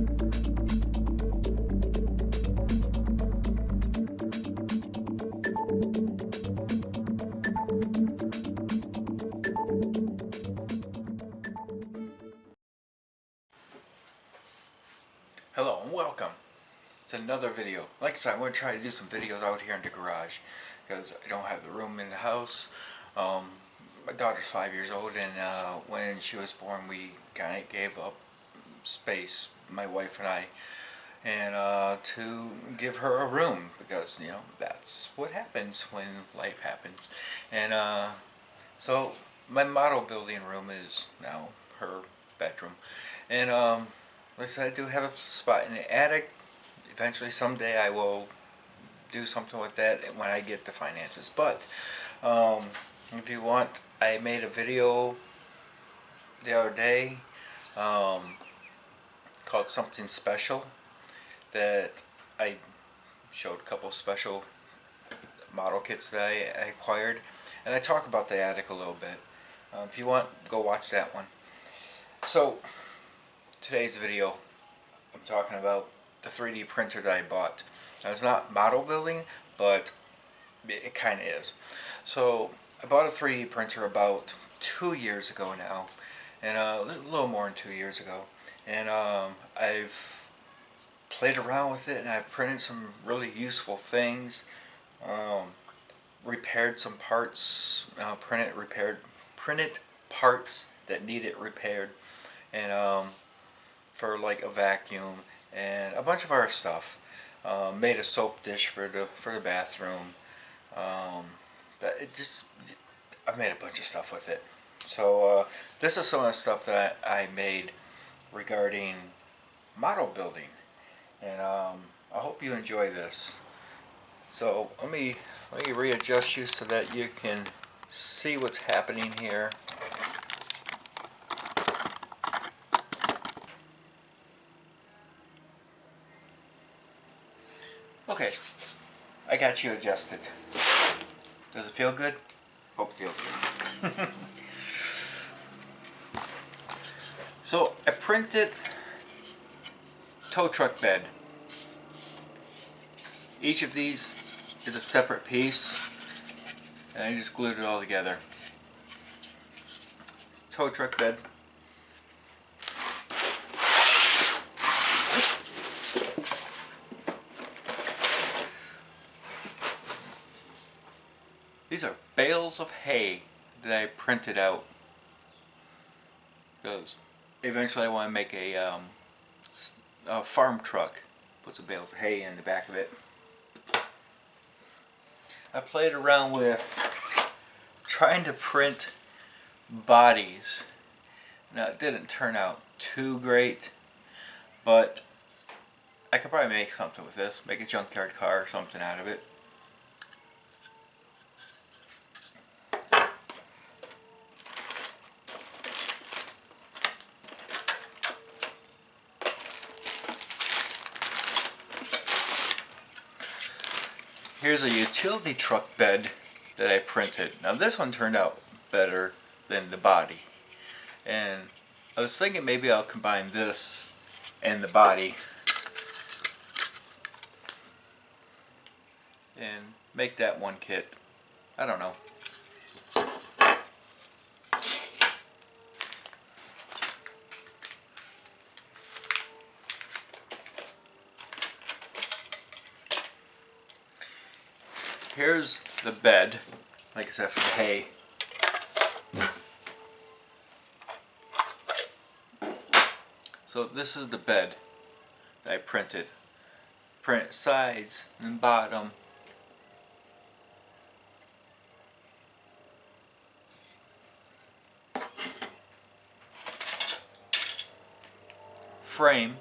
Hello and welcome to another video. Like I said, I'm going to try to do some videos out here in the garage because I don't have the room in the house. My daughter's 5 years old, and when she was born we kind of gave up space, my wife and I, and to give her a room because, you know, that's what happens when life happens. And so my model building room is now her bedroom. And like I said, I do have a spot in the attic. Eventually, someday, I will do something with that when I get the finances. But if you want, I made a video the other day called Something Special, that I showed a couple of special model kits that I acquired, and I talk about the attic a little bit. If you want, go watch that one. So today's video, I'm talking about the 3D printer that I bought. Now, it's not model building, but it kind of is. So I bought a 3D printer about 2 years ago now, and a little more than 2 years ago, and I've played around with it, and I've printed some really useful things, repaired some parts, printed parts that needed repaired, and for like a vacuum and a bunch of other stuff. Made a soap dish for the bathroom. I made a bunch of stuff with it. So this is some of the stuff that I made regarding model building, and I hope you enjoy this. So let me readjust you so that you can see what's happening here. Okay, I got you adjusted. Does it feel good? Hope it feels good. So I printed tow truck bed. Each of these is a separate piece, and I just glued it all together. Tow truck bed. These are bales of hay that I printed out because eventually I want to make a farm truck. Put some bales of hay in the back of it. I played around with trying to print bodies. Now, it didn't turn out too great, but I could probably make something with this. Make a junkyard car or something out of it. Here's a utility truck bed that I printed. Now this one turned out better than the body, and I was thinking maybe I'll combine this and the body and make that one kit. I don't know. Here's the bed, like I said, for the hay. So this is the bed that I printed. Print sides and bottom. Frame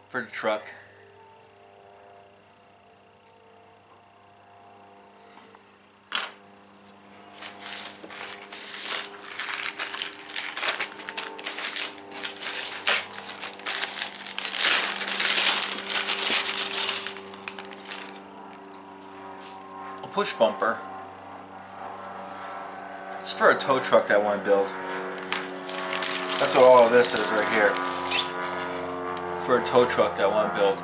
for the truck. Push bumper. It's for a tow truck that I want to build. That's what all of this is right here. for a tow truck that I want to build.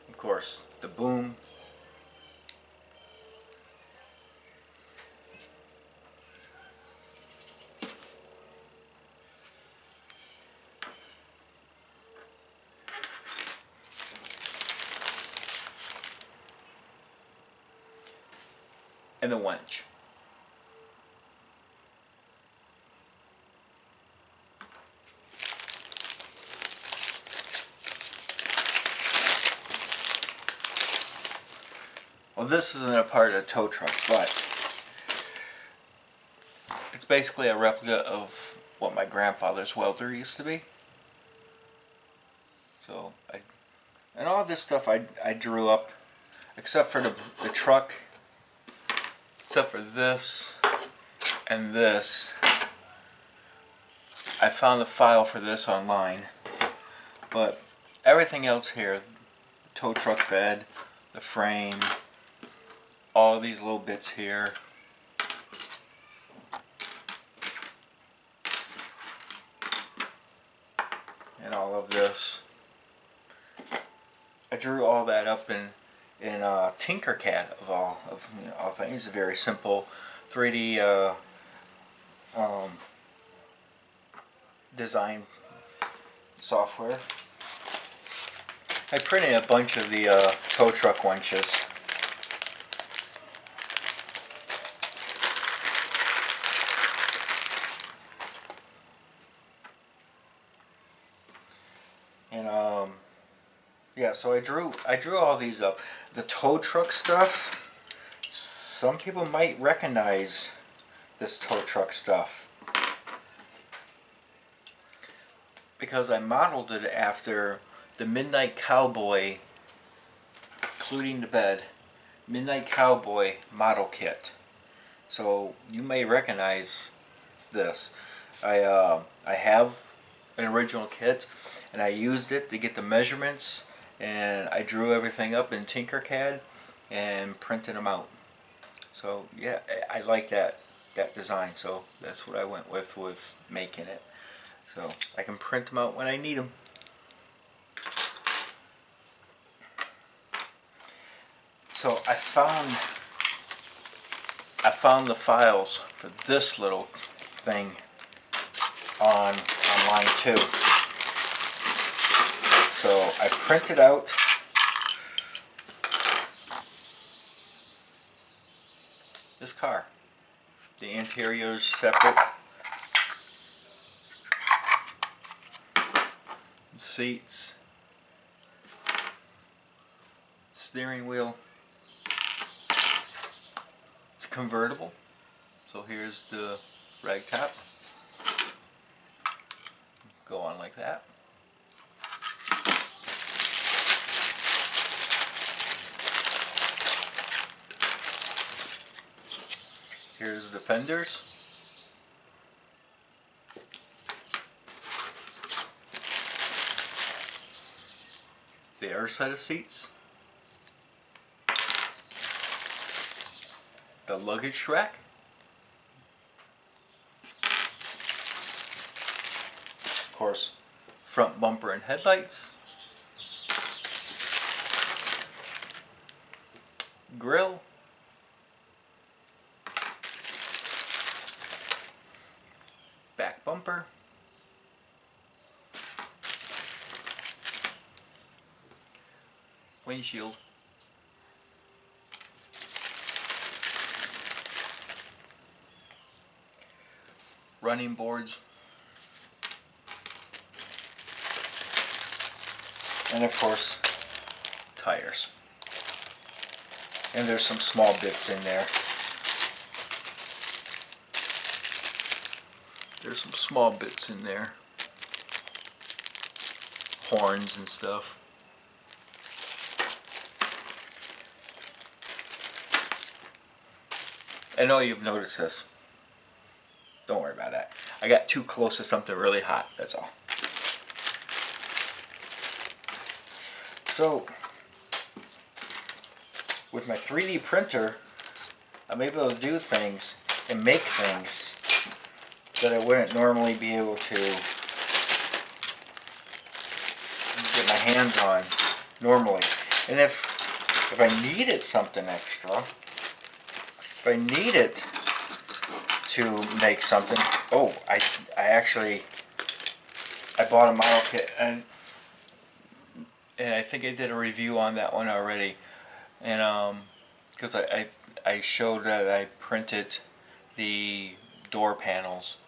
Of course, the boom. And the winch. Well, this isn't a part of the tow truck, but it's basically a replica of what my grandfather's welder used to be. So, and all this stuff I drew up, except for the truck, except for this and this. I found the file for this online, but everything else here, the tow truck bed, the frame, all of these little bits here, and all of this, I drew all that up in Tinkercad of all things. It's a very simple 3D design software. I printed a bunch of the tow truck winches. And yeah, so I drew all these up. The tow truck stuff, some people might recognize this tow truck stuff, because I modeled it after the Midnight Cowboy, including the bed, Midnight Cowboy model kit. So you may recognize this. I have an original kit, and I used it to get the measurements, and I drew everything up in Tinkercad and printed them out. So yeah, I like that design, so that's what I went with making it. So I can print them out when I need them. So I found the files for this little thing online too. So I printed out this car. The interior is separate. Seats, steering wheel. It's convertible. So here's the rag top. Go on like that. Here's the fenders. The other set of seats. The luggage rack. Of course, front bumper and headlights. Grill. Back bumper. Windshield. Running boards. And of course, tires. And there's some small bits in there. There's some small bits in there. Horns and stuff. I know you've noticed this. Don't worry about that. I got too close to something really hot, that's all. So, with my 3D printer, I'm able to do things and make things that I wouldn't normally be able to get my hands on normally. And if I needed something extra, if I needed to make something, oh, I bought a model kit, and I think I did a review on that one already, and because I showed that I printed the door panels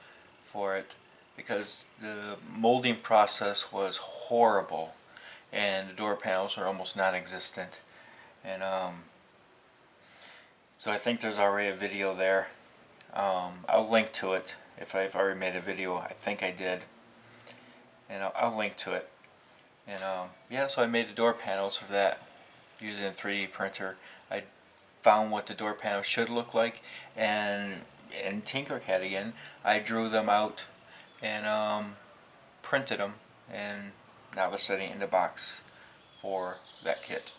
for it because the molding process was horrible and the door panels are almost non-existent, and so I think there's already a video there. I'll link to it if I've already made a video. I think I did, and I'll link to it. And yeah, so I made the door panels for that using a 3D printer. I found what the door panels should look like, and in Tinkercad again, I drew them out and printed them, and now they're sitting in the box for that kit.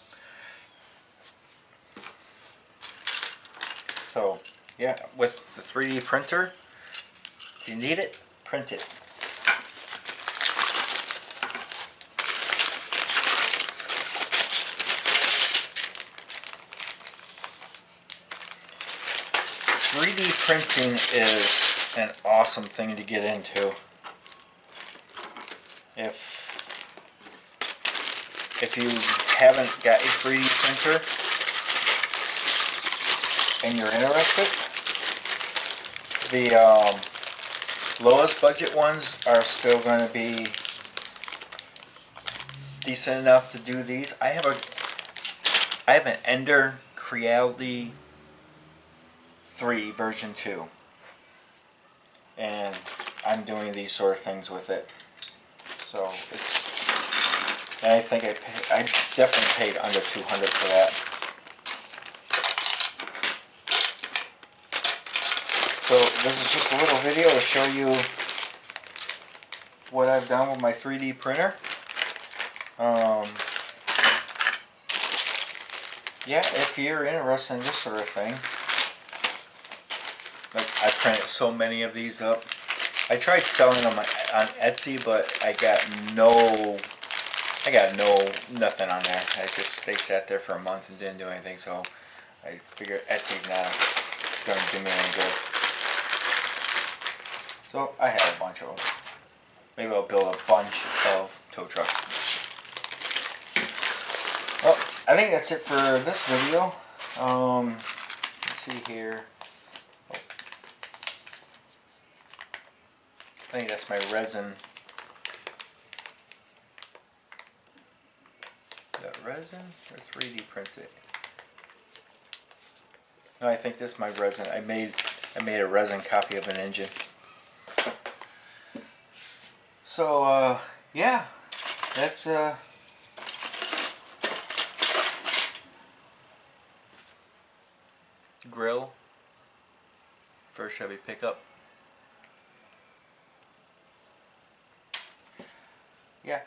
So yeah, with the 3D printer, if you need it, print it. Printing is an awesome thing to get into. If you haven't got a 3D printer and you're interested, the lowest budget ones are still going to be decent enough to do these. I have an Ender Creality 3 version 2, and I'm doing these sort of things with it. So and I think I definitely paid under $200 for that. So this is just a little video to show you what I've done with my 3D printer. Yeah, if you're interested in this sort of thing. I printed so many of these up. I tried selling them on Etsy, but I got nothing on there. They sat there for a month and didn't do anything, so I figured Etsy's not going to do me any good. So I have a bunch of them. Maybe I'll build a bunch of tow trucks. Well, I think that's it for this video. Let's see here. I think that's my resin. Is that resin or 3D printed? No, I think this is my resin. I made a resin copy of an engine. So yeah, that's grill for a Chevy pickup. Yeah,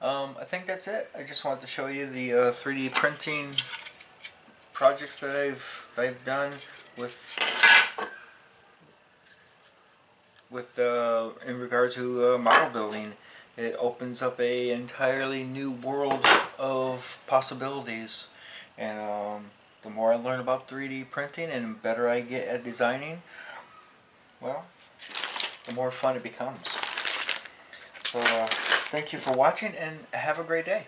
I think that's it. I just wanted to show you the 3D printing projects that I've done with in regards to model building. It opens up a entirely new world of possibilities, and the more I learn about 3D printing and the better I get at designing, well, the more fun it becomes. So thank you for watching and have a great day.